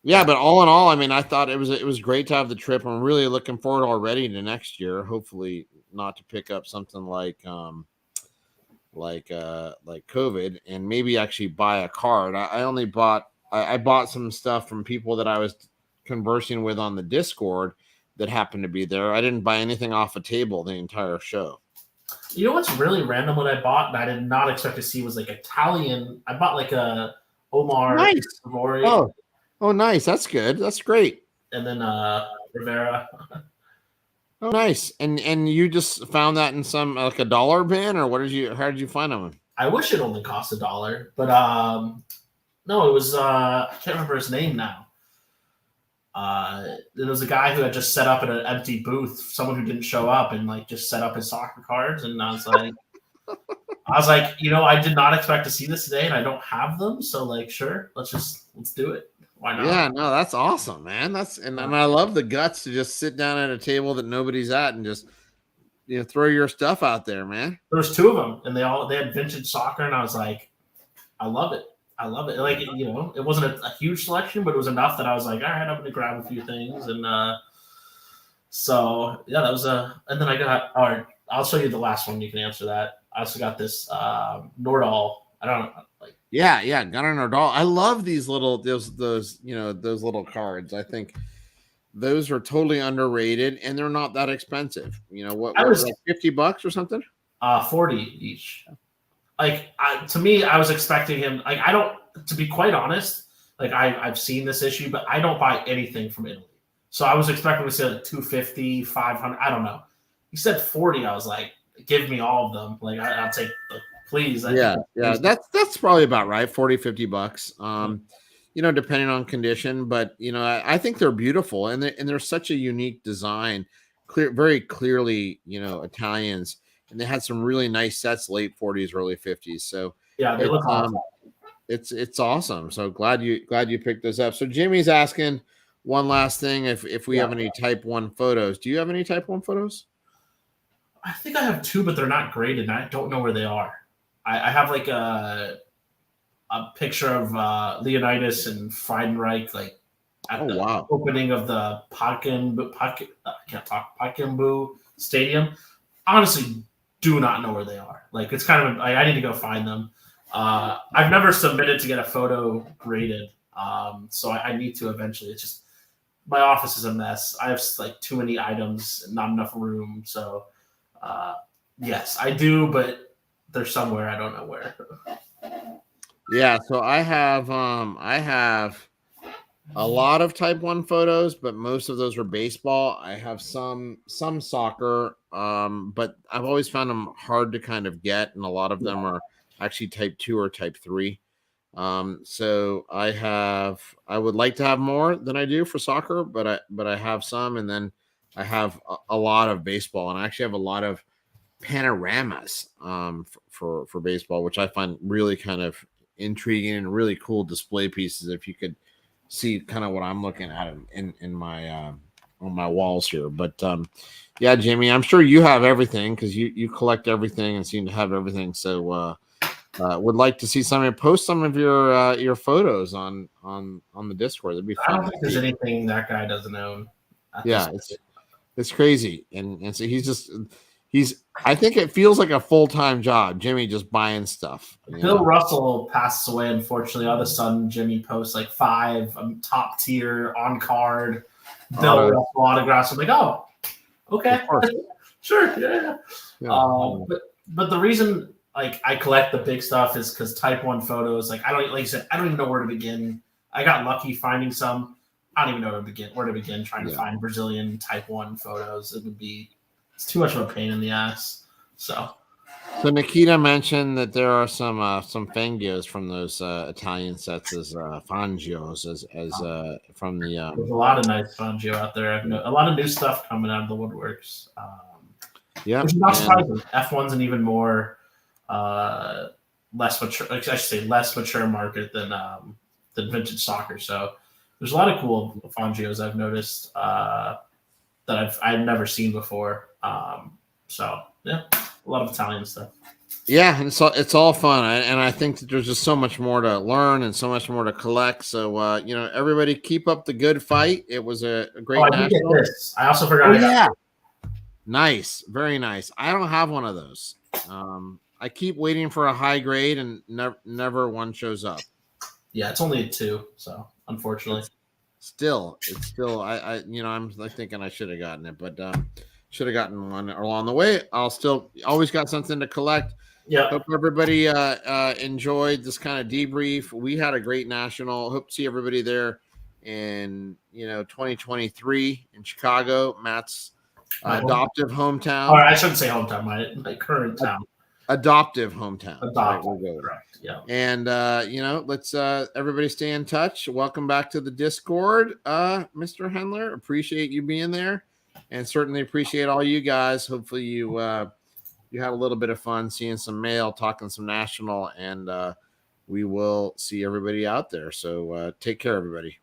Yeah, but all in all, I mean, I thought it was great to have the trip. I'm really looking forward already to next year. Hopefully, not to pick up something like COVID and maybe actually buy a card. I bought some stuff from people that I was conversing with on the Discord that happened to be there. I didn't buy anything off a table the entire show. You know what's really random? What I bought and I did not expect to see was like Italian. I bought like a Omar. Nice. Rory. Oh, nice. That's good. That's great. And then Rivera. Oh, nice. And you just found that in some like a dollar bin, or how did you find them? I wish it only cost $1, but no, it was I can't remember his name now. There was a guy who had just set up at an empty booth, someone who didn't show up, and like just set up his soccer cards. And I was like, I did not expect to see this today, and I don't have them. So like, sure, let's do it. Why not? Yeah, no, that's awesome, man. And I love the guts to just sit down at a table that nobody's at and just throw your stuff out there, man. There was 2 of them, and they had vintage soccer, and I was like, I love it. Like, it wasn't a huge selection, but it was enough that I was like, all right, I'm going to grab a few things. And so, yeah, that was and then I got, all right, I'll show you the last one. You can answer that. I also got this Nordahl. I don't know. Like, yeah, Gunnar Nordahl. I love those little cards. I think those are totally underrated, and they're not that expensive. What was like $50 or something? 40 each. Like, to me, I was expecting him. Like, I don't. To be quite honest, like I've seen this issue, but I don't buy anything from Italy. So I was expecting to say like 250, 500. I don't know. He said 40. I was like, give me all of them. Like, I'll take. Please. Yeah. That's probably about right. $40-$50. Depending on condition, but I think they're beautiful, and they're such a unique design. Very clearly, Italians. And they had some really nice sets, late 40s, early 50s. So yeah, they look awesome. It's awesome. So glad you picked those up. So Jimmy's asking one last thing: if we have any Type 1 photos. Do you have any Type 1 photos? I think I have 2, but they're not graded, and I don't know where they are. I have like a picture of Leonidas and Friedenreich, like at the opening of the Pacaembu Stadium. Honestly, do not know where they are. Like, it's kind of I need to go find them. I've never submitted to get a photo graded, so I need to eventually. It's just my office is a mess. I have like too many items, not enough room. So yes, I do, but they're somewhere, I don't know where. Yeah, so I have a lot of Type 1 photos, but most of those are baseball. I have some soccer, but I've always found them hard to kind of get, and a lot of them are actually Type 2 or Type 3. So I would like to have more than I do for soccer, but I have some, and then I have a lot of baseball, and I actually have a lot of panoramas for baseball, which I find really kind of intriguing and really cool display pieces. If you could see kind of what I'm looking at in my on my walls here. But yeah, Jimmy, I'm sure you have everything because you collect everything and seem to have everything. So would like to see post some of your photos on the Discord. That'd be fun. I don't think there's anything that guy doesn't own. Yeah, it's crazy. And so I think it feels like a full-time job. Jimmy just buying stuff. Bill Russell passes away, unfortunately. All of a sudden, Jimmy posts like 5 top tier on card Bill Russell autographs. I'm like, oh, okay, sure, yeah. But the reason like I collect the big stuff is because Type 1 photos. Like I don't even know where to begin. I got lucky finding some. I don't even know where to begin trying to find Brazilian Type 1 photos. It's too much of a pain in the ass. So Nikita mentioned that there are some Fangios from those Italian sets as Fangios as from the. There's a lot of nice Fangio out there. A lot of new stuff coming out of the woodworks. Yeah, which is not surprising. F1's an even more less mature, like I should say, less mature market than vintage soccer. So there's a lot of cool Fangios I've noticed that I've never seen before. So yeah, a lot of Italian stuff. Yeah, and so it's all fun, and I think that there's just so much more to learn and so much more to collect. So everybody keep up the good fight. It was a great national. I also forgot. Yeah, nice, very nice. I don't have one of those. I keep waiting for a high grade, and never one shows up. Yeah, it's only a 2, so unfortunately. It's still. I'm thinking I should have gotten it, but should have gotten one along the way. I'll still always got something to collect. Yeah. Hope everybody enjoyed this kind of debrief. We had a great national. Hope to see everybody there in 2023 in Chicago. Matt's adoptive hometown. Or I shouldn't say hometown. My current town. adoptive hometown. Adoptive, We'll go with. Correct. Yeah. And let's everybody stay in touch. Welcome back to the Discord, Mr. Hendler. Appreciate you being there, and certainly appreciate all you guys. Hopefully you had a little bit of fun seeing some mail, talking some national, and we will see everybody out there. So take care, everybody.